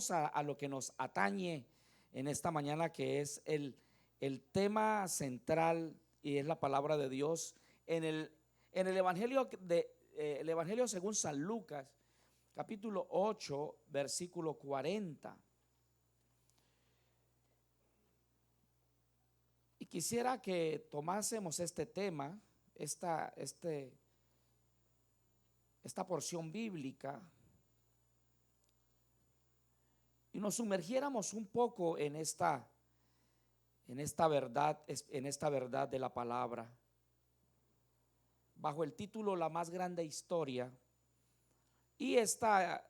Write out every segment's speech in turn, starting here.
vamos a lo que nos atañe en esta mañana, que es el tema central, y es la palabra de Dios en el Evangelio el Evangelio según San Lucas, capítulo 8, versículo 40. Y quisiera que tomásemos este tema, esta porción bíblica, y nos sumergiéramos un poco en esta verdad de la palabra, bajo el título La más grande historia. Y esta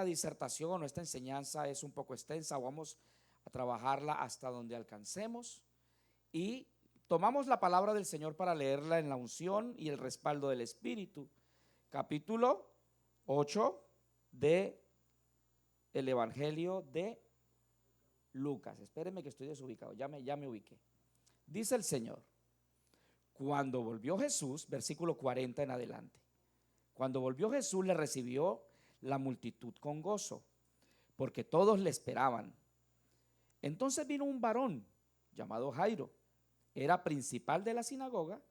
disertación o esta enseñanza es un poco extensa, vamos a trabajarla hasta donde alcancemos, y tomamos la palabra del Señor para leerla en la unción y el respaldo del Espíritu. Capítulo 8 de el Evangelio de Lucas. Espérenme que estoy desubicado, ya me ubiqué. Dice el Señor: cuando volvió Jesús, versículo 40 en adelante, cuando volvió Jesús, le recibió la multitud con gozo, porque todos le esperaban. Entonces vino un varón llamado Jairo, era principal de la sinagoga,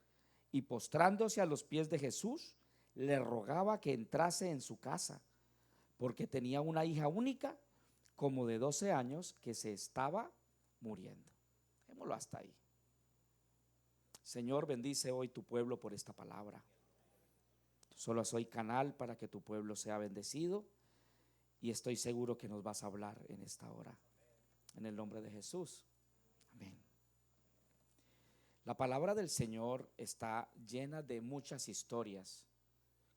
y postrándose a los pies de Jesús, le rogaba que entrase en su casa, porque tenía una hija única, como de 12 años, que se estaba muriendo. Dejémoslo hasta ahí. Señor, bendice hoy tu pueblo por esta palabra. Solo soy canal para que tu pueblo sea bendecido, y estoy seguro que nos vas a hablar en esta hora. En el nombre de Jesús. Amén. La palabra del Señor está llena de muchas historias,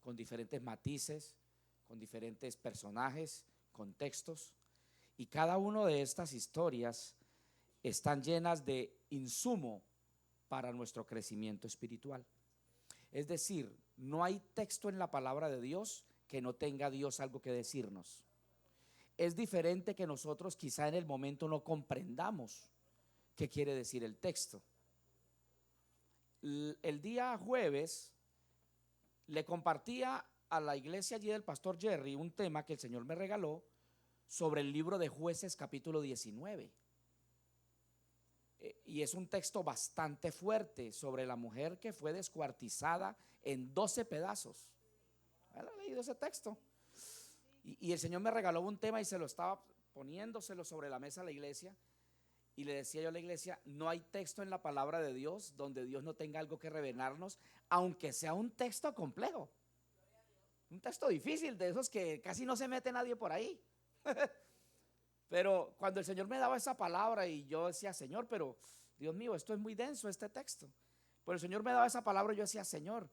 con diferentes matices, con diferentes personajes, contextos, y cada una de estas historias están llenas de insumo para nuestro crecimiento espiritual. Es decir, no hay texto en la palabra de Dios que no tenga Dios algo que decirnos. Es diferente que nosotros quizá en el momento no comprendamos qué quiere decir el texto. El día jueves le compartía a la iglesia allí del pastor Jerry un tema que el Señor me regaló sobre el libro de Jueces capítulo 19. Y es un texto bastante fuerte sobre la mujer que fue descuartizada en 12 pedazos. ¿Ha leído ese texto? Y el Señor me regaló un tema y se lo estaba poniéndoselo sobre la mesa a la iglesia, y le decía yo a la iglesia: no hay texto en la palabra de Dios donde Dios no tenga algo que revelarnos, aunque sea un texto complejo, un texto difícil, de esos que casi no se mete nadie por ahí. Pero cuando el Señor me daba esa palabra y yo decía: Señor, pero Dios mío, esto es muy denso, este texto. Pero el Señor me daba esa palabra y yo decía: Señor,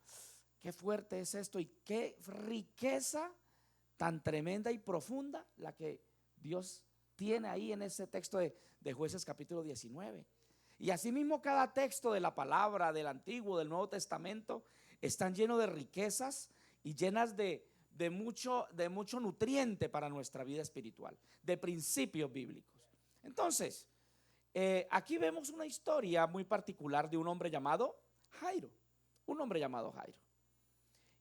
qué fuerte es esto, y qué riqueza tan tremenda y profunda la que Dios tiene ahí en ese texto de Jueces capítulo 19. Y asimismo cada texto de la palabra del Antiguo, del Nuevo Testamento, están llenos de riquezas y llenas de mucho nutriente para nuestra vida espiritual, de principios bíblicos. Entonces, aquí vemos una historia muy particular de un hombre llamado Jairo. Un hombre llamado Jairo.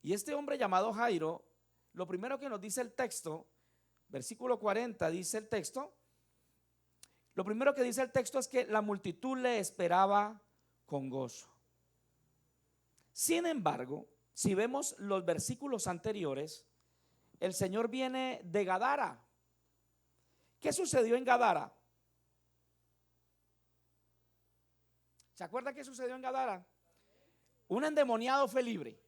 Y este hombre llamado Jairo, lo primero que nos dice el texto, versículo 40 dice el texto, lo primero que dice el texto es que la multitud le esperaba con gozo. Sin embargo, si vemos los versículos anteriores, el Señor viene de Gadara. ¿Qué sucedió en Gadara? ¿Se acuerda qué sucedió en Gadara? Un endemoniado fue libre.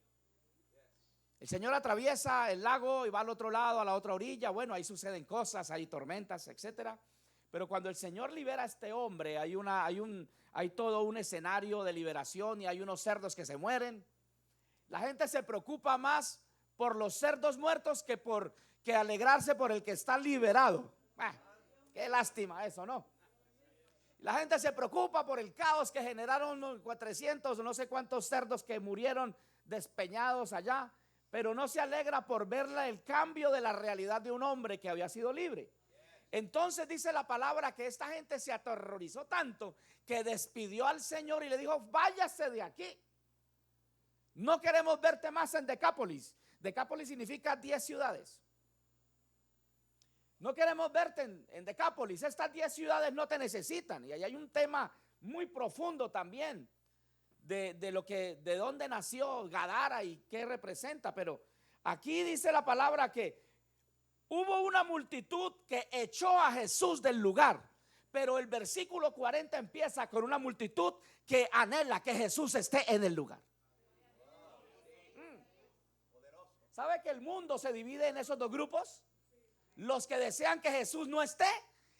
El Señor atraviesa el lago y va al otro lado, a la otra orilla. Bueno, ahí suceden cosas, hay tormentas, etcétera. Pero cuando el Señor libera a este hombre, hay todo un escenario de liberación, y hay unos cerdos que se mueren. La gente se preocupa más por los cerdos muertos que alegrarse por el que está liberado. Qué lástima eso, ¿no? La gente se preocupa por el caos que generaron 400 o no sé cuántos cerdos que murieron despeñados allá, pero no se alegra por ver el cambio de la realidad de un hombre que había sido libre. Entonces dice la palabra que esta gente se aterrorizó tanto que despidió al Señor y le dijo: váyase de aquí, no queremos verte más en Decápolis. Decápolis significa 10 ciudades. No queremos verte en Decápolis. Estas 10 ciudades no te necesitan. Y ahí hay un tema muy profundo también de lo que, de dónde nació Gadara y qué representa. Pero aquí dice la palabra que hubo una multitud que echó a Jesús del lugar. Pero el versículo 40 empieza con una multitud que anhela que Jesús esté en el lugar. ¿Sabe que el mundo se divide en esos dos grupos? Los que desean que Jesús no esté,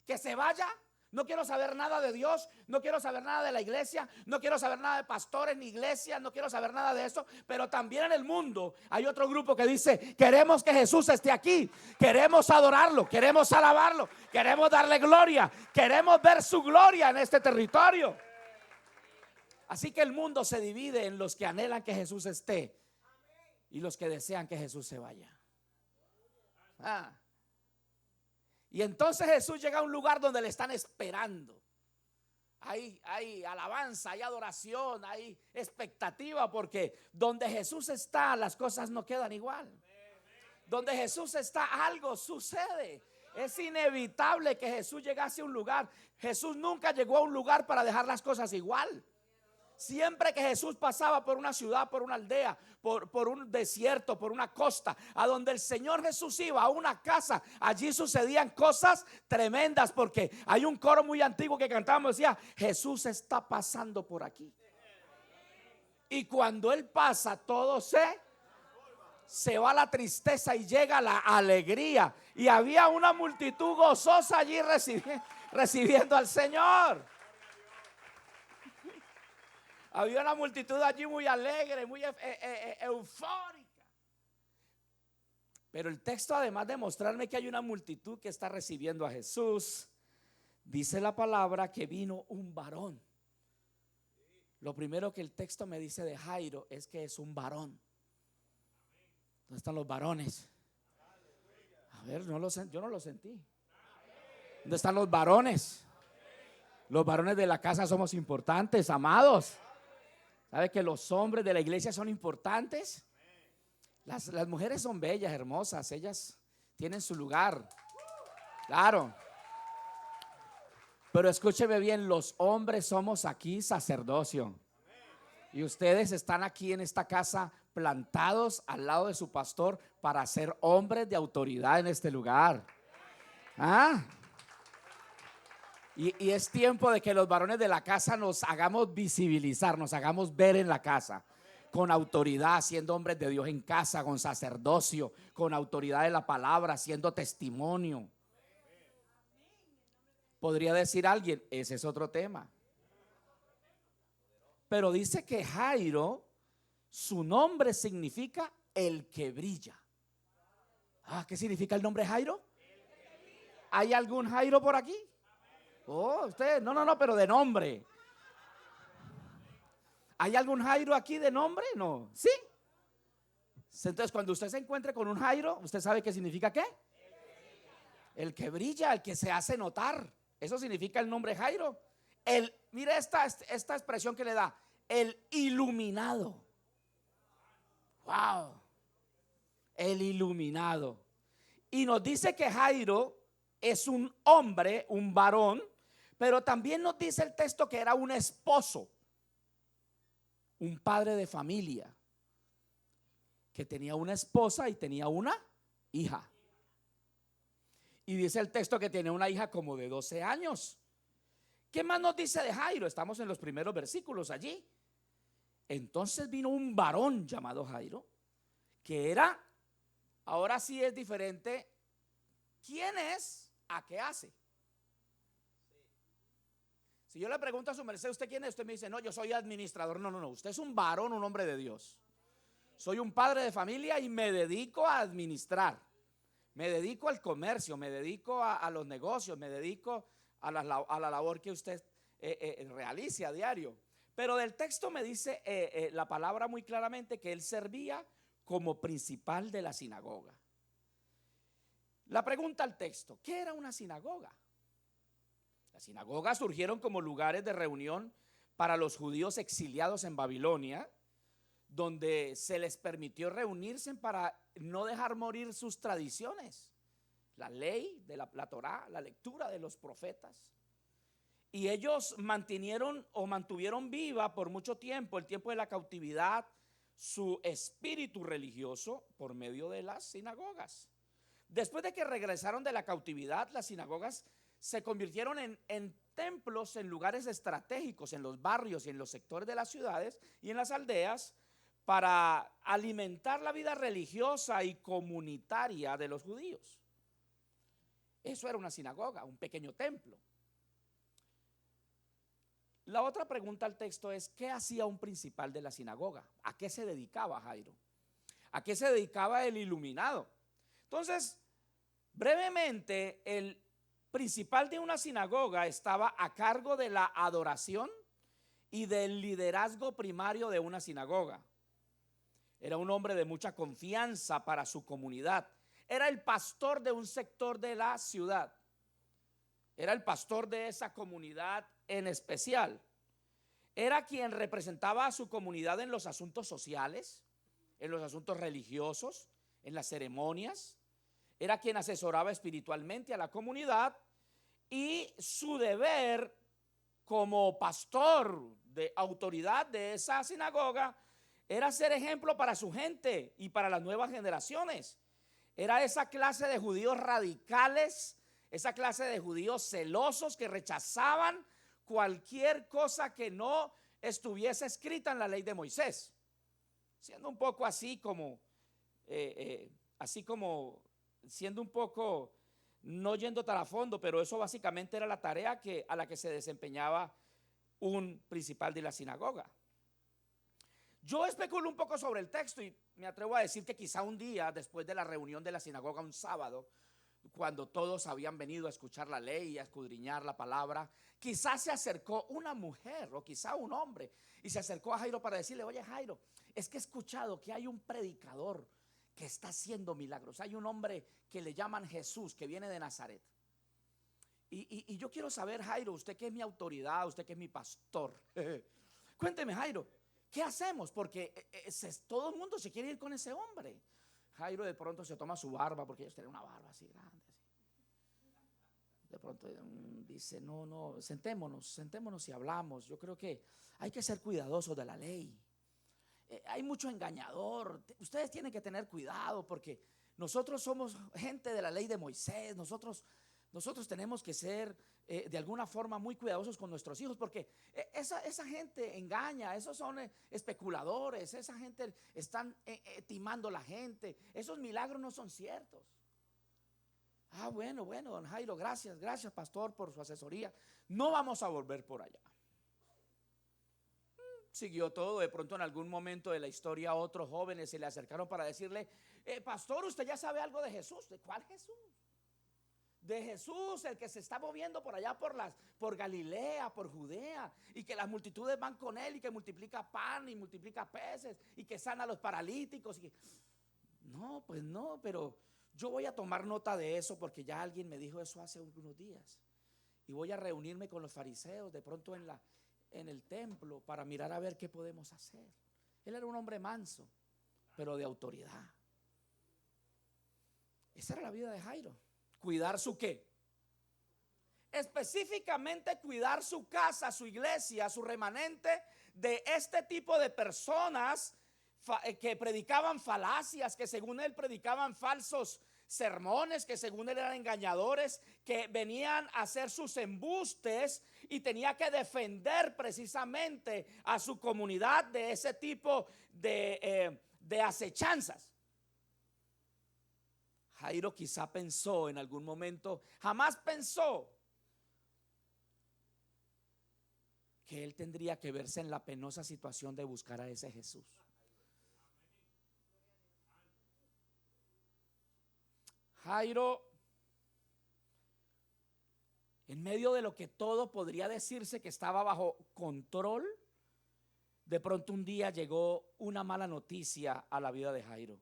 que se vaya. No quiero saber nada de Dios, no quiero saber nada de la iglesia, no quiero saber nada de pastores ni iglesias, no quiero saber nada de eso. Pero también en el mundo hay otro grupo que dice: queremos que Jesús esté aquí, queremos adorarlo, queremos alabarlo, queremos darle gloria, queremos ver su gloria en este territorio. Así que el mundo se divide en los que anhelan que Jesús esté y los que desean que Jesús se vaya. Y entonces Jesús llega a un lugar donde le están esperando. Hay alabanza, hay adoración, hay expectativa, porque donde Jesús está las cosas no quedan igual. Donde Jesús está algo sucede. Es inevitable que Jesús llegase a un lugar. Jesús nunca llegó a un lugar para dejar las cosas igual. Siempre que Jesús pasaba por una ciudad, por una aldea, por un desierto, por una costa, a donde el Señor Jesús iba, a una casa, allí sucedían cosas tremendas, porque hay un coro muy antiguo que cantábamos, decía: Jesús está pasando por aquí. Y cuando Él pasa, todo se va la tristeza y llega la alegría. Y había una multitud gozosa allí recibiendo al Señor. Había una multitud allí muy alegre, muy eufórica. Pero el texto, además de mostrarme que hay una multitud que está recibiendo a Jesús, dice la palabra que vino un varón. Lo primero que el texto me dice de Jairo es que es un varón. ¿Dónde están los varones? A ver, yo no lo sentí. ¿Dónde están los varones? Los varones de la casa somos importantes, amados. ¿Sabe que los hombres de la iglesia son importantes? Las mujeres son bellas, hermosas, ellas tienen su lugar. Claro. Pero escúcheme bien, los hombres somos aquí sacerdocio. Y ustedes están aquí en esta casa plantados al lado de su pastor para ser hombres de autoridad en este lugar. Y es tiempo de que los varones de la casa nos hagamos visibilizar, nos hagamos ver en la casa, con autoridad, siendo hombres de Dios en casa, con sacerdocio, con autoridad de la palabra, siendo testimonio. Podría decir alguien: ese es otro tema. Pero dice que Jairo, su nombre significa el que brilla. ¿Qué significa el nombre Jairo? ¿Hay algún Jairo por aquí? Usted, no, pero de nombre. ¿Hay algún Jairo aquí de nombre? No, ¿sí? Entonces, cuando usted se encuentre con un Jairo, ¿usted sabe qué significa qué? El que brilla, el que se hace notar. Eso significa el nombre Jairo. Mire esta expresión que le da: el iluminado. Wow. El iluminado. Y nos dice que Jairo es un hombre, un varón. Pero también nos dice el texto que era un esposo, un padre de familia, que tenía una esposa y tenía una hija. Y dice el texto que tiene una hija como de 12 años. ¿Qué más nos dice de Jairo? Estamos en los primeros versículos allí. Entonces vino un varón llamado Jairo, que era, ahora sí es diferente, ¿quién es? ¿A qué hace? Si yo le pregunto a su merced, ¿usted quién es? Usted me dice: no, yo soy administrador. No, usted es un varón, un hombre de Dios. Soy un padre de familia y me dedico a administrar. Me dedico al comercio, me dedico a los negocios, me dedico a la labor que usted realice a diario. Pero del texto me dice la palabra muy claramente que él servía como principal de la sinagoga. La pregunta al texto: ¿qué era una sinagoga? Las sinagogas surgieron como lugares de reunión para los judíos exiliados en Babilonia, donde se les permitió reunirse para no dejar morir sus tradiciones. la ley de la Torá, la lectura de los profetas. Y ellos mantuvieron viva por mucho tiempo, el tiempo de la cautividad, su espíritu religioso por medio de las sinagogas. Después de que regresaron de la cautividad, las sinagogas se convirtieron en templos, en lugares estratégicos, en los barrios y en los sectores de las ciudades y en las aldeas, para alimentar la vida religiosa y comunitaria de los judíos. Eso era una sinagoga, un pequeño templo. La otra pregunta al texto es: ¿qué hacía un principal de la sinagoga? ¿A qué se dedicaba Jairo? ¿A qué se dedicaba el iluminado? Entonces, brevemente, el principal de una sinagoga estaba a cargo de la adoración y del liderazgo primario de una sinagoga. Era un hombre de mucha confianza para su comunidad. Era el pastor de un sector de la ciudad. Era el pastor de esa comunidad en especial. Era quien representaba a su comunidad en los asuntos sociales, en los asuntos religiosos, en las ceremonias. Era quien asesoraba espiritualmente a la comunidad, y su deber como pastor de autoridad de esa sinagoga era ser ejemplo para su gente y para las nuevas generaciones. Era esa clase de judíos radicales, esa clase de judíos celosos que rechazaban cualquier cosa que no estuviese escrita en la ley de Moisés, siendo un poco siendo un poco, no yendo tan a fondo, pero eso básicamente era la tarea a la que se desempeñaba un principal de la sinagoga. Yo especulo un poco sobre el texto y me atrevo a decir que quizá un día después de la reunión de la sinagoga, un sábado, cuando todos habían venido a escuchar la ley y a escudriñar la palabra, quizá se acercó una mujer o quizá un hombre y se acercó a Jairo para decirle: oye Jairo, es que he escuchado que hay un predicador que está haciendo milagros. Hay un hombre que le llaman Jesús, que viene de Nazaret. Y yo quiero saber, Jairo, usted que es mi autoridad, usted que es mi pastor, cuénteme, Jairo, ¿qué hacemos? Porque todo el mundo se quiere ir con ese hombre. Jairo de pronto se toma su barba, porque ellos tienen una barba así grande. De pronto dice: no, sentémonos y hablamos. Yo creo que hay que ser cuidadosos de la ley. Hay mucho engañador. Ustedes tienen que tener cuidado, porque nosotros somos gente de la ley de Moisés. Nosotros tenemos que ser de alguna forma muy cuidadosos con nuestros hijos, porque esa gente engaña. Esos son especuladores. Esa gente están timando a la gente. Esos milagros no son ciertos. Bueno, don Jairo, gracias pastor por su asesoría. No vamos a volver por allá. Siguió todo. De pronto en algún momento de la historia otros jóvenes se le acercaron para decirle: pastor, usted ya sabe algo de Jesús. ¿De cuál Jesús? De Jesús, el que se está moviendo por allá por Galilea, por Judea, y que las multitudes van con él, y que multiplica pan y multiplica peces, y que sana a los paralíticos. No, pues no, pero yo voy a tomar nota de eso, porque ya alguien me dijo eso hace unos días, y voy a reunirme con los fariseos de pronto en el templo para mirar a ver qué podemos hacer. Él era un hombre manso, pero de autoridad. Esa era la vida de Jairo. ¿Cuidar su qué? Específicamente cuidar su casa, su iglesia, su remanente de este tipo de personas que predicaban falacias, que según él predicaban falsos sermones, que según él eran engañadores, que venían a hacer sus embustes, y tenía que defender precisamente a su comunidad de ese tipo de acechanzas. Jairo quizá pensó en algún momento, jamás pensó que él tendría que verse en la penosa situación de buscar a ese Jesús. Jairo, en medio de lo que todo podría decirse que estaba bajo control, de pronto un día llegó una mala noticia a la vida de Jairo.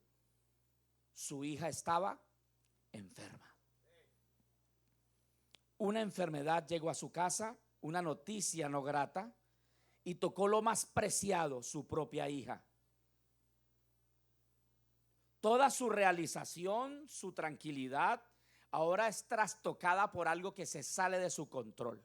Su hija estaba enferma. Una enfermedad llegó a su casa, una noticia no grata, y tocó lo más preciado, su propia hija. Toda su realización, su tranquilidad, ahora es trastocada por algo que se sale de su control.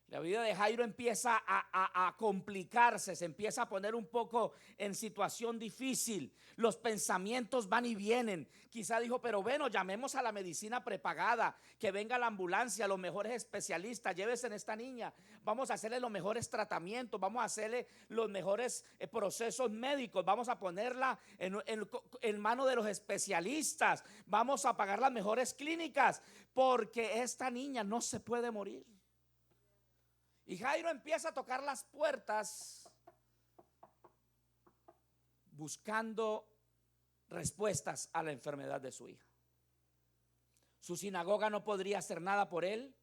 La vida de Jairo empieza a complicarse, se empieza a poner un poco en situación difícil. Los pensamientos van y vienen. Quizá dijo, pero bueno, llamemos a la medicina prepagada, que venga la ambulancia, los mejores especialistas, llévese en esta niña. Vamos a hacerle los mejores tratamientos, vamos a hacerle los mejores procesos médicos, vamos a ponerla en mano de los especialistas, vamos a pagar las mejores clínicas, porque esta niña no se puede morir. Y Jairo empieza a tocar las puertas buscando respuestas a la enfermedad de su hija. Su sinagoga no podría hacer nada por él.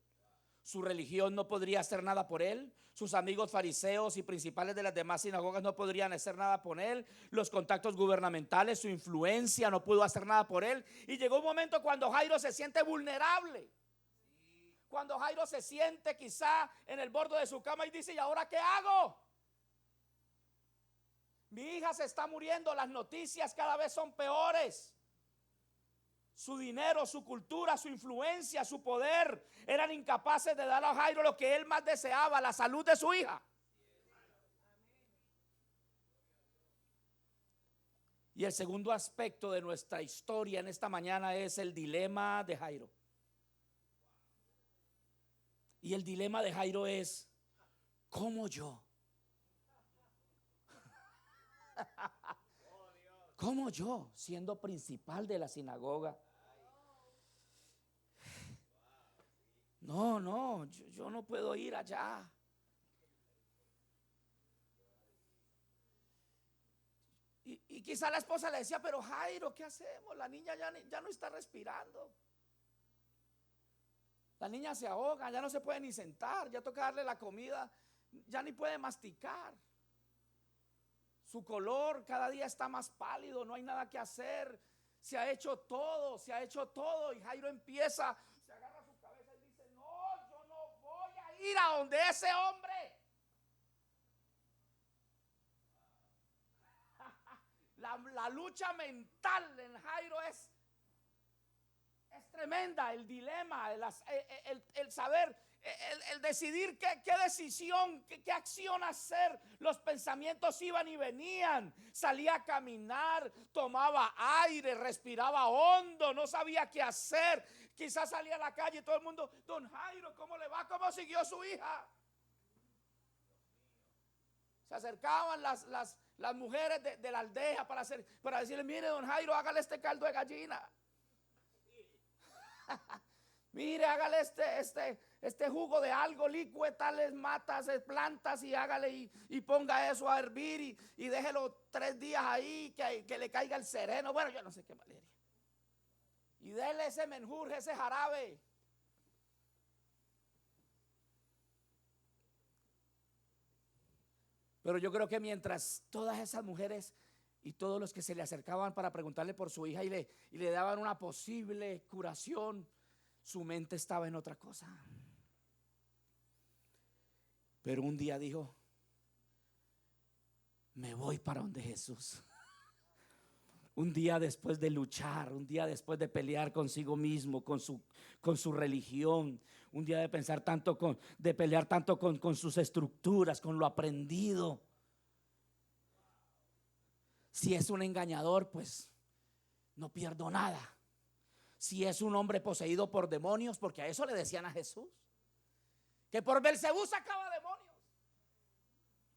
Su religión no podría hacer nada por él. Sus amigos fariseos y principales de las demás sinagogas no podrían hacer nada por él. Los contactos gubernamentales, su influencia no pudo hacer nada por él. Y llegó un momento cuando Jairo se siente vulnerable. Cuando Jairo se siente quizá en el borde de su cama y dice, ¿y ahora qué hago? Mi hija se está muriendo, las noticias cada vez son peores. Su dinero, su cultura, su influencia, su poder eran incapaces de dar a Jairo lo que él más deseaba, la salud de su hija. Y el segundo aspecto de nuestra historia en esta mañana es el dilema de Jairo. Y el dilema de Jairo es, ¿cómo yo? ¿Cómo yo, siendo principal de la sinagoga? No, yo no puedo ir allá. Y quizá la esposa le decía, pero Jairo, ¿qué hacemos? La niña ya no está respirando. La niña se ahoga, ya no se puede ni sentar, ya toca darle la comida, ya ni puede masticar. Su color cada día está más pálido, no hay nada que hacer. Se ha hecho todo. Y Jairo empieza, se agarra su cabeza y dice, no, yo no voy a ir a donde ese hombre. La lucha mental en Jairo es tremenda, el dilema, el saber, el decidir qué decisión, qué acción hacer. Los pensamientos iban y venían. Salía a caminar, tomaba aire, respiraba hondo, no sabía qué hacer. Quizás salía a la calle y todo el mundo, don Jairo, ¿cómo le va? ¿Cómo siguió su hija? Se acercaban las mujeres de la aldea para decirle, mire, don Jairo, hágale este caldo de gallina. Mire, hágale este jugo de algo, licue tales matas, plantas, y hágale y ponga eso a hervir y déjelo 3 días ahí, que le caiga el sereno. Bueno, yo no sé qué valeria. Y déle ese menjurje, ese jarabe. Pero yo creo que mientras todas esas mujeres y todos los que se le acercaban para preguntarle por su hija y le daban una posible curación, su mente estaba en otra cosa. Pero un día dijo, me voy para donde Jesús. Un día después de luchar, un día después de pelear consigo mismo, con su religión, un día de pensar tanto de pelear tanto con sus estructuras, con lo aprendido. Si es un engañador, pues no pierdo nada. Si es un hombre poseído por demonios, porque a eso le decían a Jesús, que por Belcebú sacaba demonios,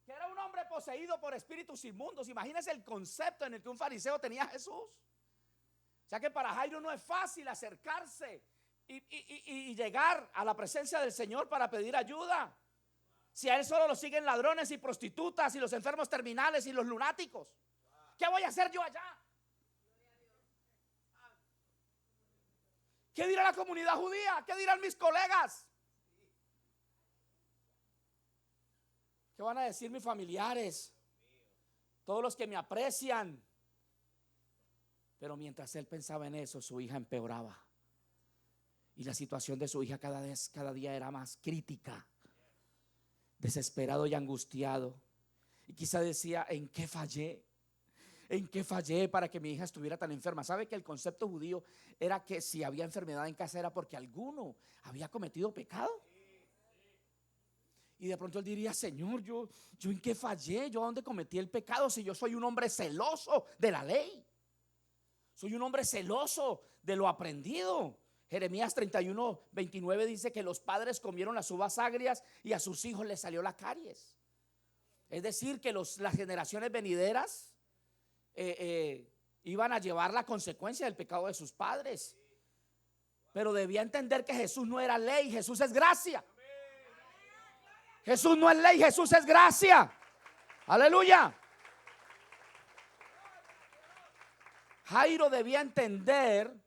que era un hombre poseído por espíritus inmundos. Imagínense el concepto en el que un fariseo tenía a Jesús. O sea que para Jairo no es fácil acercarse y llegar a la presencia del Señor para pedir ayuda. Si a él solo lo siguen ladrones y prostitutas y los enfermos terminales y los lunáticos, ¿qué voy a hacer yo allá? ¿Qué dirá la comunidad judía? ¿Qué dirán mis colegas? ¿Qué van a decir mis familiares? Todos los que me aprecian. Pero mientras él pensaba en eso, su hija empeoraba. Y la situación de su hija cada día era más crítica. Desesperado y angustiado. Y quizá decía, ¿en qué fallé? ¿En qué fallé para que mi hija estuviera tan enferma? ¿Sabe que el concepto judío era que si había enfermedad en casa era porque alguno había cometido pecado? Y de pronto él diría, Señor, yo en qué fallé, yo dónde cometí el pecado, si yo soy un hombre celoso de la ley, soy un hombre celoso de lo aprendido. Jeremías 31:29 dice que los padres comieron las uvas agrias y a sus hijos les salió la caries. Es decir, que las generaciones venideras iban a llevar la consecuencia del pecado de sus padres. Pero debía entender que Jesús no era ley, Jesús es gracia. Jesús no es ley, Jesús es gracia. Aleluya. Jairo debía entender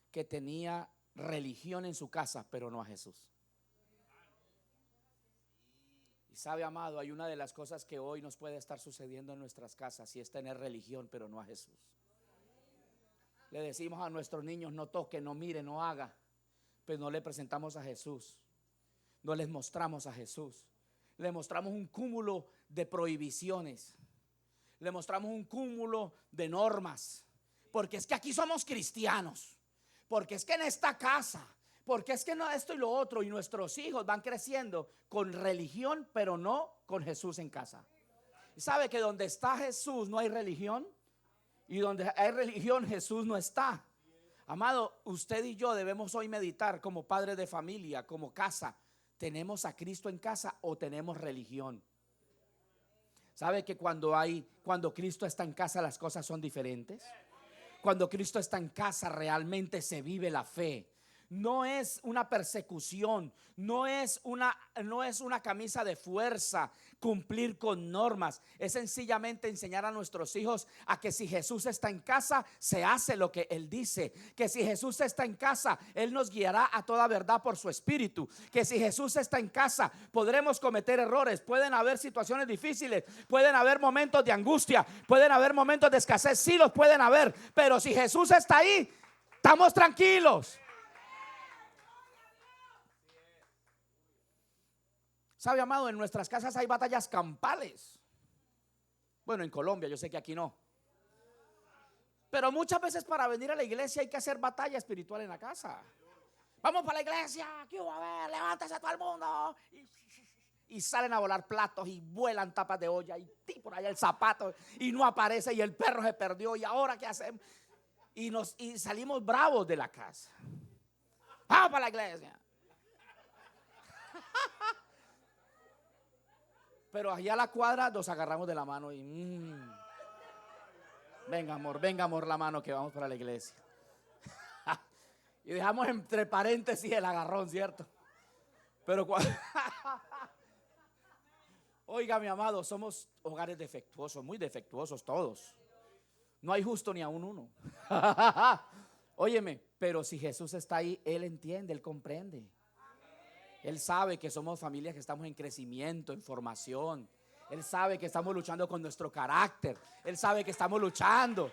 que tenía religión en su casa, pero no a Jesús. Y sabe, amado, hay una de las cosas que hoy nos puede estar sucediendo en nuestras casas y es tener religión, pero no a Jesús. Le decimos a nuestros niños, no toque, no mire, no haga, pero no le presentamos a Jesús, no les mostramos a Jesús. Le mostramos un cúmulo de prohibiciones, le mostramos un cúmulo de normas, porque es que aquí somos cristianos, porque es que en esta casa, porque es que no esto y lo otro, y nuestros hijos van creciendo con religión, pero no con Jesús en casa. ¿Y sabe que donde está Jesús no hay religión? Y donde hay religión Jesús no está. Amado, usted y yo debemos hoy meditar como padres de familia, como casa. ¿Tenemos a Cristo en casa o tenemos religión? ¿Sabe que cuando Cristo está en casa las cosas son diferentes? Cuando Cristo está en casa realmente se vive la fe. No es una persecución, no es una camisa de fuerza cumplir con normas. Es sencillamente enseñar a nuestros hijos a que si Jesús está en casa, se hace lo que Él dice. Que si Jesús está en casa, Él nos guiará a toda verdad por su espíritu. Que si Jesús está en casa, podremos cometer errores. Pueden haber situaciones difíciles, pueden haber momentos de angustia, pueden haber momentos de escasez, sí los pueden haber. Pero si Jesús está ahí, estamos tranquilos. ¿Sabe, amado? En nuestras casas hay batallas campales. Bueno, en Colombia, yo sé que aquí no. Pero muchas veces para venir a la iglesia hay que hacer batalla espiritual en la casa. Vamos para la iglesia, ¿qué va a ver? Levántese todo el mundo. Y salen a volar platos y vuelan tapas de olla y por allá el zapato y no aparece y el perro se perdió. ¿Y ahora qué hacemos? Y salimos bravos de la casa. Vamos para la iglesia. Pero allá a la cuadra nos agarramos de la mano y venga amor la mano que vamos para la iglesia. Y dejamos entre paréntesis el agarrón, ¿cierto? Pero oiga, mi amado, somos hogares defectuosos, muy defectuosos todos. No hay justo ni aún uno. Óyeme, pero si Jesús está ahí, Él entiende, Él comprende. Él sabe que somos familias que estamos en crecimiento, en formación. Él sabe que estamos luchando con nuestro carácter. Él sabe que estamos luchando.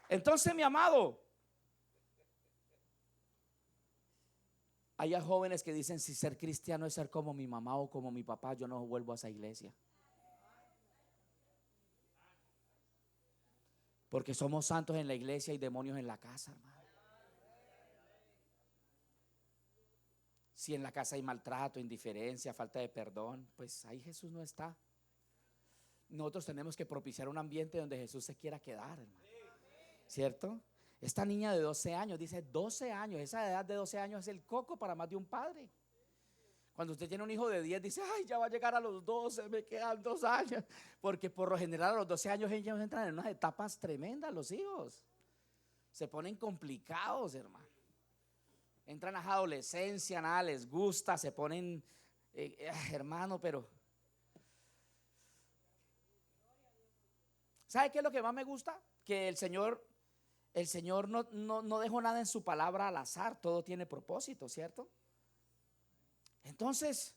Entonces, mi amado, hay jóvenes que dicen, si ser cristiano es ser como mi mamá o como mi papá, yo no vuelvo a esa iglesia. Porque somos santos en la iglesia y demonios en la casa, hermano. Si en la casa hay maltrato, indiferencia, falta de perdón, pues ahí Jesús no está. Nosotros tenemos que propiciar un ambiente donde Jesús se quiera quedar, hermano. ¿Cierto? Esta niña de 12 años, dice 12 años, esa edad de 12 años es el coco para más de un padre. Cuando usted tiene un hijo de 10, dice, ay, ya va a llegar a los 12, me quedan 2 años. Porque por lo general a los 12 años ellos entran en unas etapas tremendas, los hijos. Se ponen complicados, hermano. Entran a la adolescencia, nada les gusta, se ponen, hermano, pero ¿sabe qué es lo que más me gusta? Que el Señor no dejó nada en su palabra al azar, todo tiene propósito, ¿cierto? Entonces,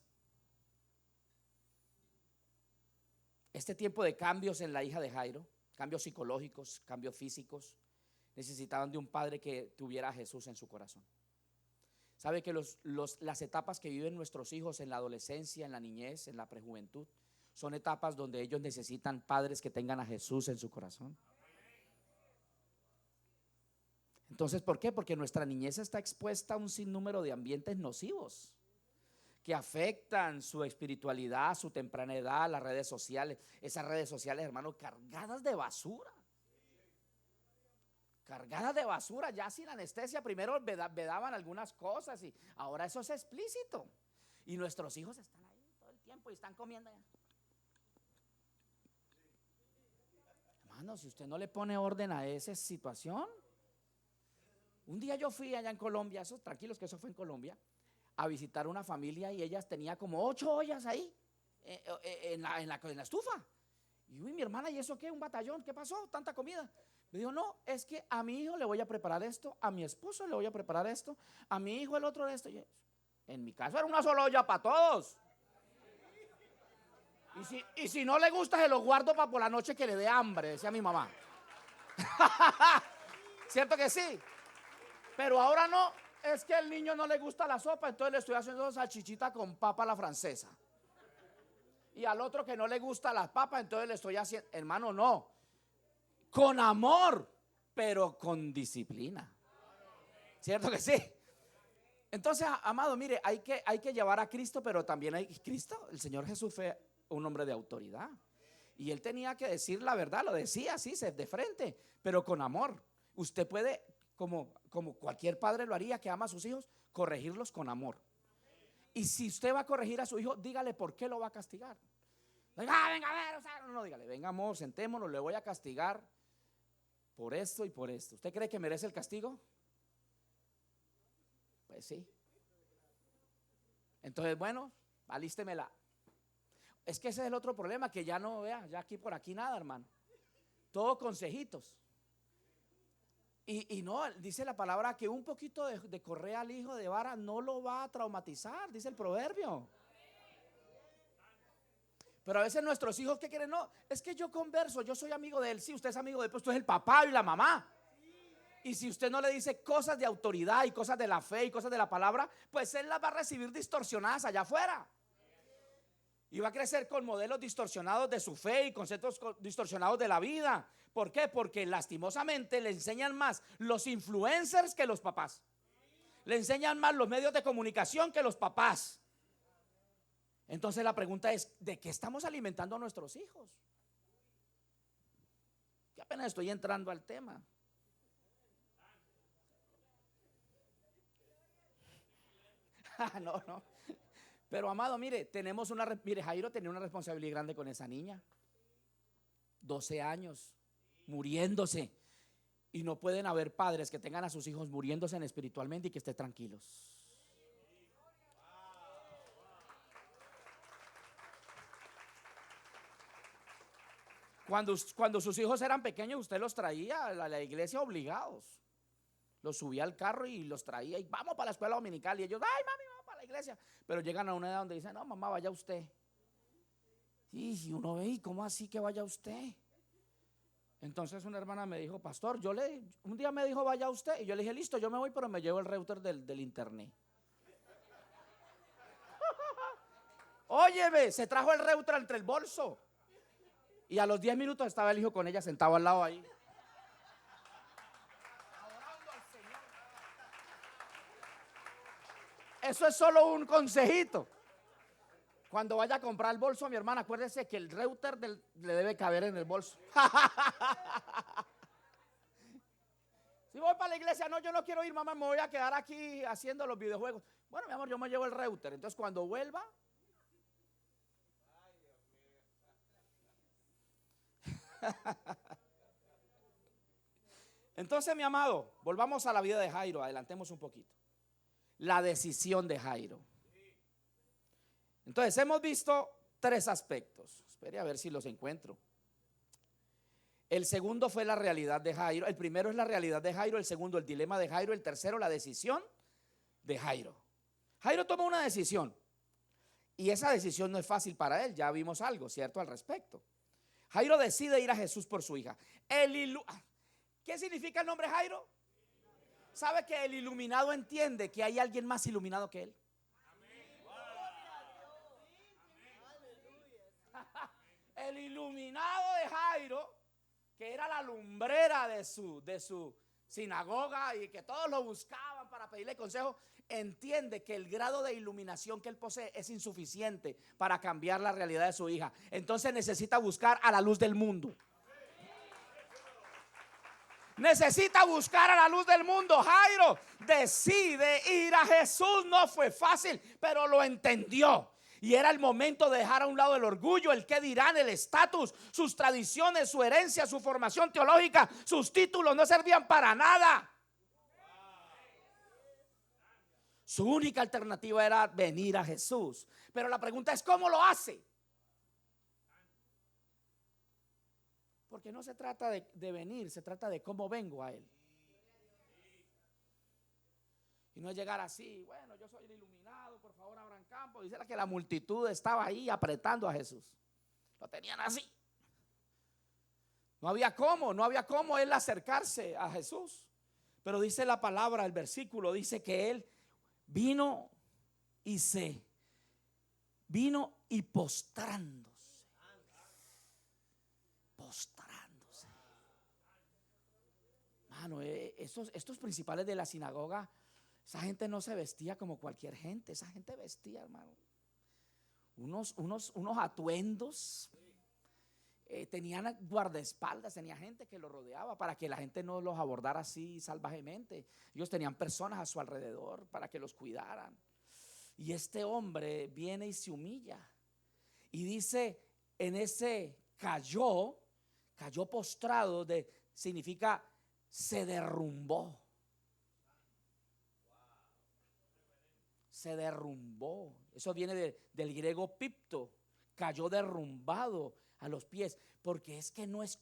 este tiempo de cambios en la hija de Jairo, cambios psicológicos, cambios físicos, necesitaban de un padre que tuviera a Jesús en su corazón. ¿Sabe que las etapas que viven nuestros hijos en la adolescencia, en la niñez, en la prejuventud, son etapas donde ellos necesitan padres que tengan a Jesús en su corazón? Entonces, ¿por qué? Porque nuestra niñez está expuesta a un sinnúmero de ambientes nocivos que afectan su espiritualidad, su temprana edad, las redes sociales. Esas redes sociales, hermano, cargadas de basura. Cargadas de basura, ya sin anestesia. Primero vedaban algunas cosas y ahora eso es explícito. Y nuestros hijos están ahí todo el tiempo y están comiendo ya. Hermano, si usted no le pone orden a esa situación. Un día yo fui allá en Colombia, esos tranquilos que eso fue en Colombia, a visitar una familia y ellas tenía como 8 ollas ahí en la estufa. Y uy, mi hermana, ¿y eso qué? ¿Un batallón? ¿Qué pasó? ¿Tanta comida? Me dijo, no, es que a mi hijo le voy a preparar esto, a mi esposo le voy a preparar esto, a mi hijo el otro de esto. En mi caso era una sola olla para todos. Y si no le gusta, se lo guardo para por la noche que le dé hambre, decía mi mamá. ¿Cierto que sí? Pero ahora no, es que al niño no le gusta la sopa, entonces le estoy haciendo salchichita con papa a la francesa. Y al otro que no le gusta las papas, entonces le estoy haciendo, hermano, no. Con amor, pero con disciplina. ¿Cierto que sí? Entonces, amado, mire, hay que llevar a Cristo, pero también Cristo, el Señor Jesús fue un hombre de autoridad. Y él tenía que decir la verdad, lo decía así, de frente, pero con amor. Usted puede, como cualquier padre lo haría, que ama a sus hijos, corregirlos con amor. Y si usted va a corregir a su hijo, dígale por qué lo va a castigar. Venga, venga, a ver, o sea, no, dígale, venga, amor, sentémonos, le voy a castigar por esto y por esto. ¿Usted cree que merece el castigo? Pues sí. Entonces, bueno, alístemela. Es que ese es el otro problema, que ya no vea, ya aquí por aquí nada, hermano. Todo consejitos. Y no, dice la palabra que un poquito de correa al hijo de vara no lo va a traumatizar, dice el proverbio. Pero a veces nuestros hijos, ¿qué quieren? No, es que yo converso, yo soy amigo de él. Sí, usted es amigo de él, pues usted es el papá y la mamá. Y si usted no le dice cosas de autoridad y cosas de la fe y cosas de la palabra, pues él las va a recibir distorsionadas allá afuera. Y va a crecer con modelos distorsionados de su fe y conceptos distorsionados de la vida. ¿Por qué? Porque lastimosamente le enseñan más los influencers que los papás. Le enseñan más los medios de comunicación que los papás. Entonces la pregunta es, ¿de qué estamos alimentando a nuestros hijos? Que apenas estoy entrando al tema. No. Pero amado, mire, mire, Jairo tenía una responsabilidad grande con esa niña. 12 años, muriéndose. Y no pueden haber padres que tengan a sus hijos muriéndose espiritualmente y que estén tranquilos. Cuando sus hijos eran pequeños, usted los traía a la iglesia obligados. Los subía al carro y los traía y vamos para la escuela dominical. Y ellos, ay mami, vamos para la iglesia. Pero llegan a una edad donde dicen, no mamá, vaya usted. Y uno ve, ¿y cómo así que vaya usted? Entonces una hermana me dijo, pastor, un día me dijo, vaya usted. Y yo le dije, listo, yo me voy, pero me llevo el router del internet. Óyeme, se trajo el router entre el bolso. Y a los 10 minutos estaba el hijo con ella sentado al lado ahí. Eso es solo un consejito. Cuando vaya a comprar el bolso a mi hermana, acuérdese que el router le debe caber en el bolso. Si voy para la iglesia, no, yo no quiero ir, mamá, me voy a quedar aquí haciendo los videojuegos. Bueno, mi amor, yo me llevo el router. Entonces cuando vuelva, entonces, mi amado, volvamos a la vida de Jairo, adelantemos un poquito. La decisión de Jairo. Entonces, hemos visto 3 aspectos. Espere a ver si los encuentro. El segundo fue la realidad de Jairo. El primero es la realidad de Jairo. El segundo, el dilema de Jairo. El tercero, la decisión de Jairo. Jairo toma una decisión. Y esa decisión no es fácil para él. Ya vimos algo, ¿cierto? Al respecto. Jairo decide ir a Jesús por su hija. ¿Qué significa el nombre Jairo? ¿Sabe que el iluminado entiende que hay alguien más iluminado que él? El iluminado de Jairo, que era la lumbrera de su sinagoga y que todos lo buscaban para pedirle consejo, entiende que el grado de iluminación que él posee es insuficiente para cambiar la realidad de su hija. Entonces necesita buscar a la luz del mundo. Necesita buscar a la luz del mundo. Jairo decide ir a Jesús. No fue fácil, pero lo entendió. Y era el momento de dejar a un lado el orgullo, el qué dirán, el estatus, sus tradiciones, su herencia, su formación teológica, sus títulos no servían para nada. Su única alternativa era venir a Jesús. Pero la pregunta es, ¿cómo lo hace? Porque no se trata de venir, se trata de cómo vengo a Él. Y no es llegar así, bueno, yo soy el iluminado, por favor abran campo. Dice que la multitud estaba ahí apretando a Jesús. Lo tenían así. No había cómo él acercarse a Jesús. Pero dice la palabra, el versículo dice que él vino y postrándose. Mano, estos principales de la sinagoga, esa gente no se vestía como cualquier gente. Esa gente vestía, hermano, unos atuendos. Tenían guardaespaldas, tenía gente que los rodeaba para que la gente no los abordara así salvajemente. Ellos tenían personas a su alrededor para que los cuidaran. Y este hombre viene y se humilla. Y dice, en ese cayó postrado, significa se derrumbó. Se derrumbó. Eso viene del griego pipto. Cayó derrumbado a los pies. Porque es que no es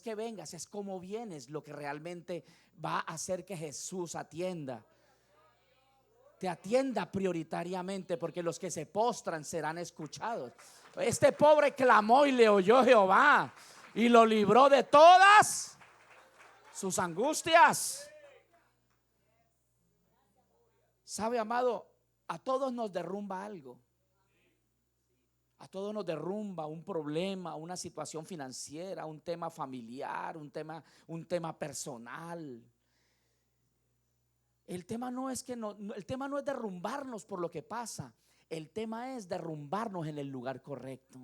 que vengas, es como vienes lo que realmente va a hacer que Jesús te atienda prioritariamente, porque los que se postran serán escuchados. Este pobre clamó y le oyó Jehová y lo libró de todas sus angustias. ¿Sabe, amado? A todos nos derrumba algo. A todos nos derrumba un problema, una situación financiera, un tema familiar, un tema personal. El tema no es derrumbarnos por lo que pasa. El tema es derrumbarnos en el lugar correcto.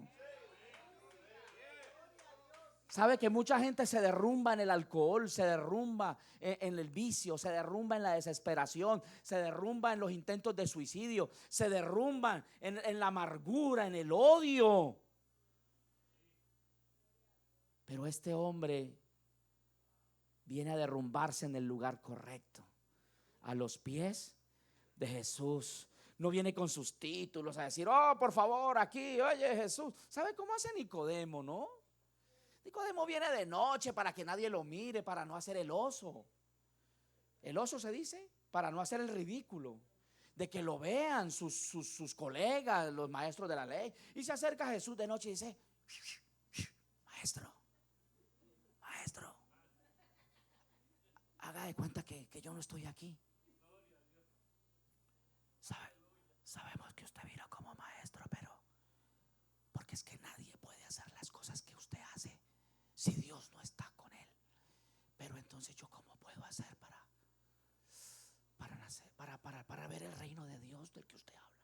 Sabe que mucha gente se derrumba en el alcohol, se derrumba en el vicio, se derrumba en la desesperación, se derrumba en los intentos de suicidio, se derrumba en la amargura, en el odio. Pero este hombre viene a derrumbarse en el lugar correcto, a los pies de Jesús. No viene con sus títulos a decir, oh, por favor, aquí, oye, Jesús. ¿Sabe cómo hace Nicodemo, no? Nicodemo viene de noche para que nadie lo mire, para no hacer el oso. El oso se dice para no hacer el ridículo, de que lo vean sus colegas, los maestros de la ley. Y se acerca a Jesús de noche y dice, maestro, haga de cuenta que yo no estoy aquí. Sabemos que usted vino como maestro, pero porque es que nadie puede hacer las cosas que usted hace si Dios no está con él. Pero entonces, ¿yo cómo puedo hacer para nacer, para ver el reino de Dios del que usted habla?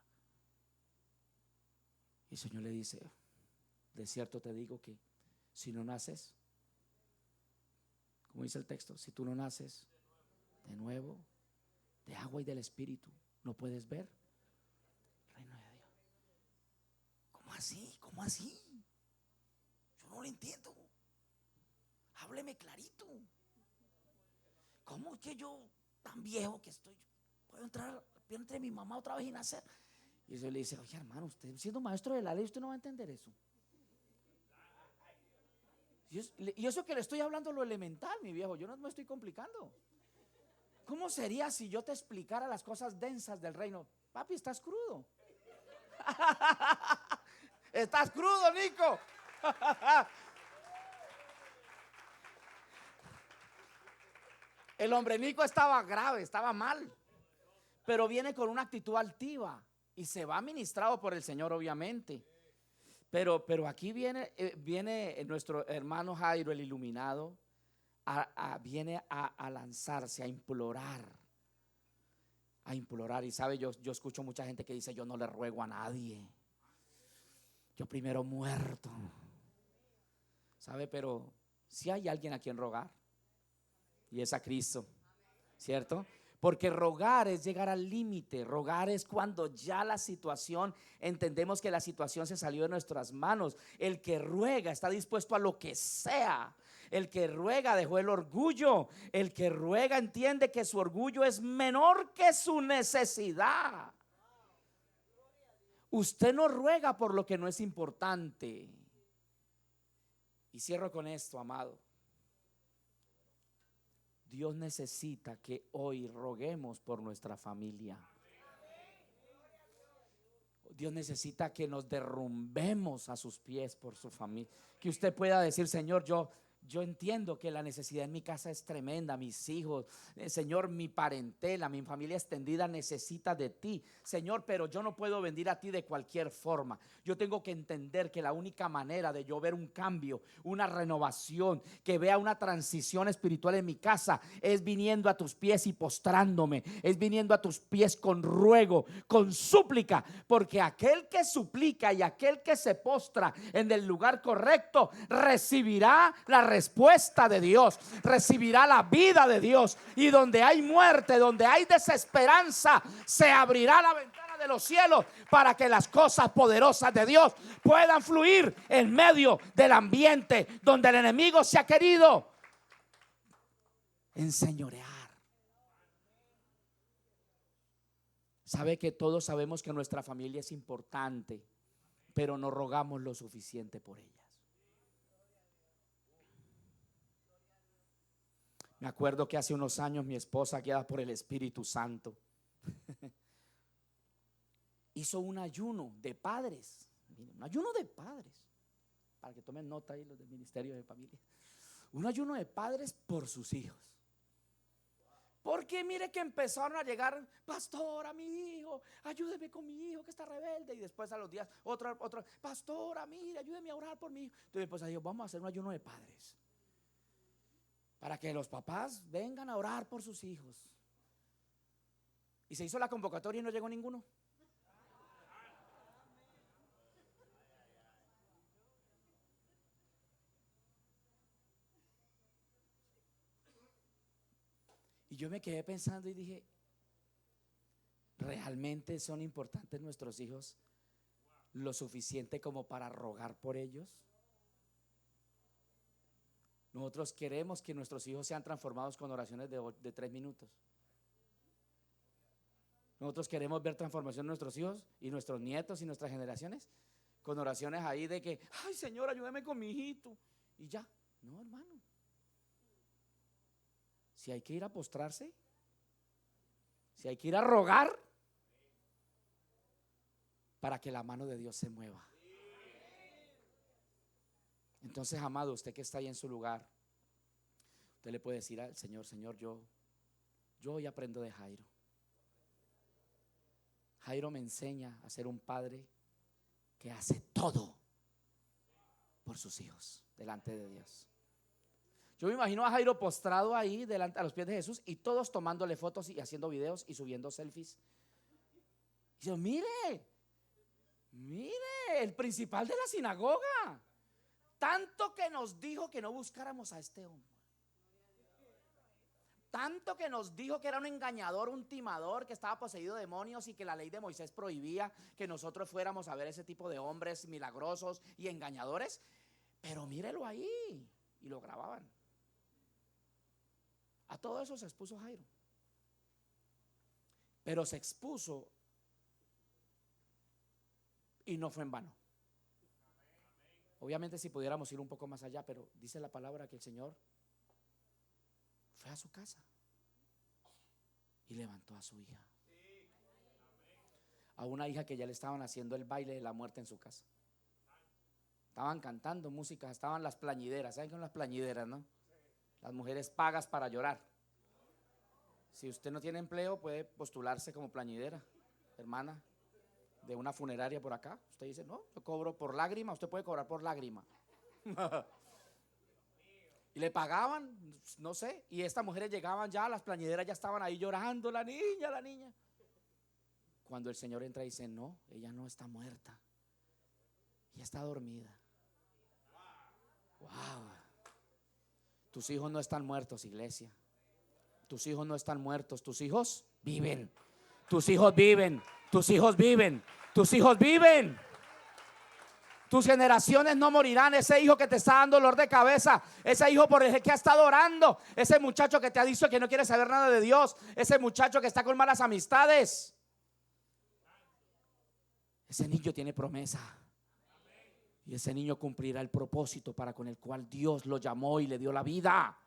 Y el Señor le dice, de cierto te digo que si no naces, como dice el texto, si tú no naces de nuevo, de agua y del Espíritu, no puedes ver el reino de Dios. ¿Cómo así? ¿Cómo así? Yo no lo entiendo. Hábleme clarito. ¿Cómo que yo, tan viejo que estoy, puedo entrar entre mi mamá otra vez y nacer? Y yo le dice, oye, hermano, usted siendo maestro de la ley, usted no va a entender eso. Y eso que le estoy hablando lo elemental, mi viejo, yo no me estoy complicando. ¿Cómo sería si yo te explicara las cosas densas del reino? Papi, estás crudo. Estás crudo, Nico. El hombre Nico estaba grave, estaba mal, pero viene con una actitud altiva y se va ministrado por el Señor, obviamente. Pero aquí viene nuestro hermano Jairo, el iluminado, viene a lanzarse, a implorar. Y sabe, yo escucho mucha gente que dice: yo no le ruego a nadie, yo primero muerto. Sabe, pero si hay alguien a quien rogar, y es a Cristo, ¿cierto? Porque rogar es llegar al límite. Rogar es cuando ya la situación, entendemos que la situación se salió de nuestras manos. El que ruega está dispuesto a lo que sea. El que ruega dejó el orgullo. El que ruega entiende que su orgullo es menor que su necesidad. Usted no ruega por lo que no es importante. Y cierro con esto, amado. Dios necesita que hoy roguemos por nuestra familia. Dios necesita que nos derrumbemos a sus pies por su familia. Que usted pueda decir: Señor, yo entiendo que la necesidad en mi casa es tremenda, mis hijos, Señor, mi parentela, mi familia extendida necesita de ti, Señor, pero yo no puedo venir a ti de cualquier forma. Yo tengo que entender que la única manera de yo ver un cambio, una renovación, que vea una transición espiritual en mi casa, es viniendo a tus pies y postrándome, es viniendo a tus pies con ruego, con súplica, porque aquel que suplica y aquel que se postra en el lugar correcto recibirá la respuesta de Dios, recibirá la vida de Dios. Y donde hay muerte, donde hay desesperanza, se abrirá la ventana de los cielos para que las cosas poderosas de Dios puedan fluir en medio del ambiente donde el enemigo se ha querido enseñorear. Sabe que todos sabemos que nuestra familia es importante, pero no rogamos lo suficiente por ella. Me acuerdo que hace unos años mi esposa, guiada por el Espíritu Santo, hizo un ayuno de padres. Un ayuno de padres, para que tomen nota ahí los del Ministerio de Familia. Un ayuno de padres por sus hijos. Porque mire que empezaron a llegar: pastora, mi hijo, ayúdeme con mi hijo que está rebelde. Y después a los días otro, pastora, mire, ayúdeme a orar por mi hijo. Entonces pues dijo: vamos a hacer un ayuno de padres, para que los papás vengan a orar por sus hijos. Y se hizo la convocatoria y no llegó ninguno. Y yo me quedé pensando y dije: ¿realmente son importantes nuestros hijos lo suficiente como para rogar por ellos? Nosotros queremos que nuestros hijos sean transformados con oraciones de 3 minutos. Nosotros queremos ver transformación en nuestros hijos y nuestros nietos y nuestras generaciones con oraciones ahí de que: ay, Señor, ayúdame con mi hijito. Y ya. No, hermano. Si hay que ir a postrarse, si hay que ir a rogar, para que la mano de Dios se mueva. Entonces, amado, usted que está ahí en su lugar, usted le puede decir al Señor: Señor, yo hoy aprendo de Jairo. Jairo me enseña a ser un padre que hace todo por sus hijos delante de Dios. Yo me imagino a Jairo postrado ahí delante, a los pies de Jesús, y todos tomándole fotos y haciendo videos y subiendo selfies. Y yo: mire, el principal de la sinagoga, tanto que nos dijo que no buscáramos a este hombre, tanto que nos dijo que era un engañador, un timador, que estaba poseído de demonios y que la ley de Moisés prohibía que nosotros fuéramos a ver ese tipo de hombres milagrosos y engañadores. Pero mírelo ahí. Y lo grababan. A todo eso se expuso Jairo. Pero se expuso y no fue en vano. Obviamente si pudiéramos ir un poco más allá, pero dice la palabra que el Señor fue a su casa y levantó a su hija, a una hija que ya le estaban haciendo el baile de la muerte en su casa. Estaban cantando música, estaban las plañideras. ¿Saben qué son las plañideras, no? Las mujeres pagas para llorar. Si usted no tiene empleo, puede postularse como plañidera, hermana, de una funeraria por acá. Usted dice, no, yo cobro por lágrima, usted puede cobrar por lágrima. Y le pagaban, no sé, y estas mujeres llegaban ya, las plañideras ya estaban ahí llorando, la niña, la niña. Cuando el Señor entra y dice, no, ella no está muerta, ella está dormida. Wow. Tus hijos no están muertos, iglesia. Tus hijos no están muertos, tus hijos viven. Tus hijos viven, tus hijos viven, tus hijos viven. Tus generaciones no morirán. Ese hijo que te está dando dolor de cabeza, ese hijo por el que ha estado orando, ese muchacho que te ha dicho que no quiere saber nada de Dios, ese muchacho que está con malas amistades, ese niño tiene promesa. Y ese niño cumplirá el propósito para con el cual Dios lo llamó y le dio la vida.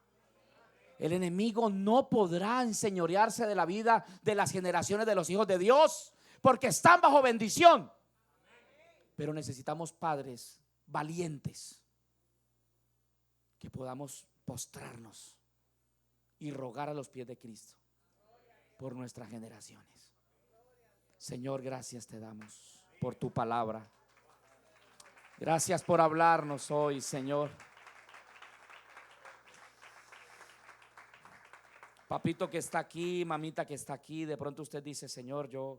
El enemigo no podrá enseñorearse de la vida de las generaciones de los hijos de Dios, porque están bajo bendición. Pero necesitamos padres valientes que podamos postrarnos y rogar a los pies de Cristo por nuestras generaciones. Señor, gracias te damos por tu palabra. Gracias por hablarnos hoy, Señor. Papito que está aquí, mamita que está aquí, de pronto usted dice, Señor, yo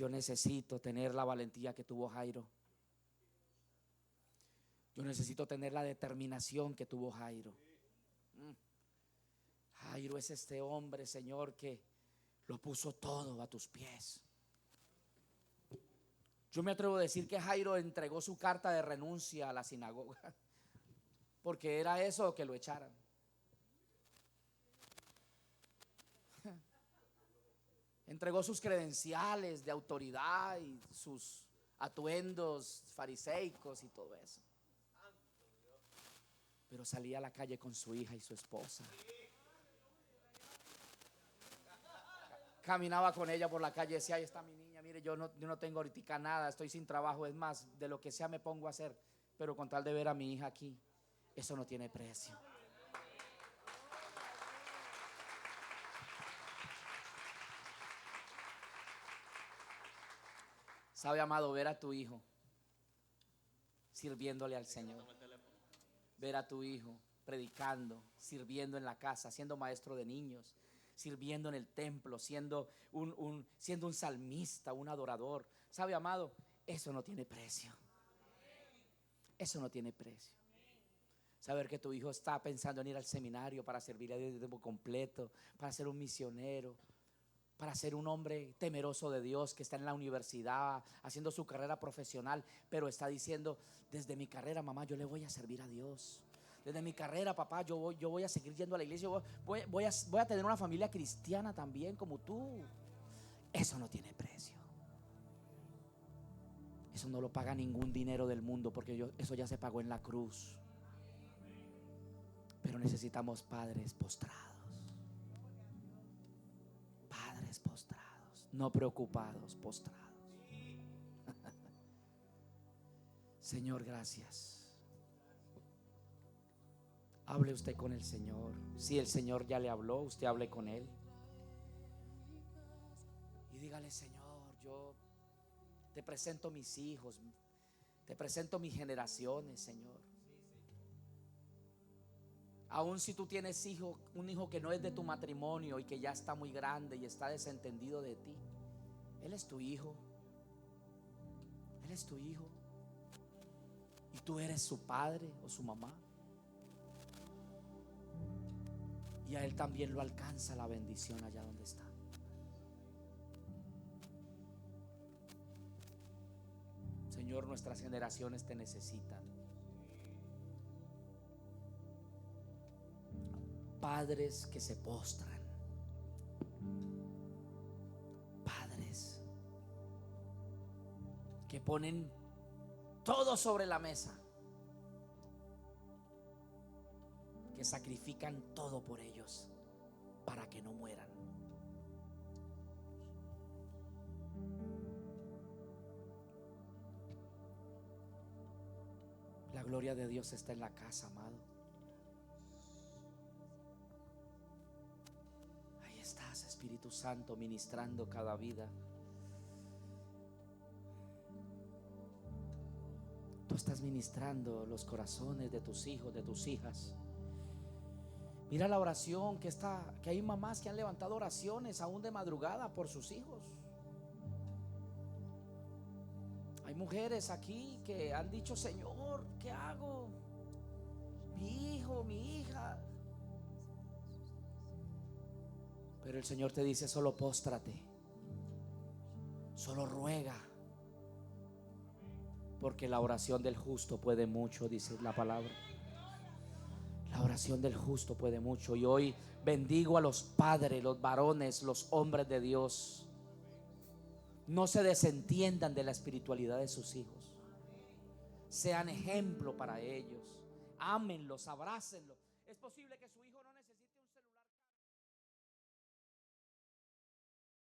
necesito tener la valentía que tuvo Jairo. Yo necesito tener la determinación que tuvo Jairo. Jairo es este hombre, Señor, que lo puso todo a tus pies. Yo me atrevo a decir que Jairo entregó su carta de renuncia a la sinagoga, porque era eso que lo echaran. Entregó sus credenciales de autoridad y sus atuendos fariseicos y todo eso. Pero salía a la calle con su hija y su esposa. Caminaba con ella por la calle, decía, ahí está mi niña, mire, yo no tengo ahorita nada, estoy sin trabajo, es más, de lo que sea me pongo a hacer, pero con tal de ver a mi hija aquí, eso no tiene precio. Sabe, amado, ver a tu hijo sirviéndole al Señor, ver a tu hijo predicando, sirviendo en la casa, siendo maestro de niños, sirviendo en el templo, siendo un salmista, un adorador. Sabe, amado, eso no tiene precio. Eso no tiene precio. Saber que tu hijo está pensando en ir al seminario para servir a Dios de tiempo completo, para ser un misionero, para ser un hombre temeroso de Dios, que está en la universidad haciendo su carrera profesional, pero está diciendo, desde mi carrera, mamá, yo le voy a servir a Dios. Desde mi carrera, papá, yo voy a seguir yendo a la iglesia, voy a tener una familia cristiana también como tú. Eso no tiene precio. Eso no lo paga ningún dinero del mundo, porque eso ya se pagó en la cruz. Pero necesitamos padres postrados. Padres postrados, no preocupados, postrados. Señor, gracias. Hable usted con el Señor. Si el Señor ya le habló, usted hable con Él. Y dígale, Señor, yo te presento mis hijos, te presento mis generaciones, Señor. Aun si tú tienes un hijo que no es de tu matrimonio y que ya está muy grande y está desentendido de ti, Él es tu hijo. Él es tu hijo. Y tú eres su padre o su mamá. Y a Él también lo alcanza la bendición allá donde está. Señor, nuestras generaciones te necesitan. Padres que se postran. Padres que ponen todo sobre la mesa. Que sacrifican todo por ellos para que no mueran. La gloria de Dios está en la casa, amado. Espíritu Santo ministrando cada vida. Tú estás ministrando los corazones de tus hijos, de tus hijas. Mira la oración que hay mamás que han levantado oraciones aún de madrugada por sus hijos. Hay mujeres aquí que han dicho: Señor, ¿qué hago? Mi hijo, mi hija. Pero el Señor te dice: solo póstrate, solo ruega, porque la oración del justo puede mucho, dice la palabra. La oración del justo puede mucho. Y hoy bendigo a los padres, los varones, los hombres de Dios. No se desentiendan de la espiritualidad de sus hijos. Sean ejemplo para ellos. Ámenlos, abrácenlos. Es posible que su hijo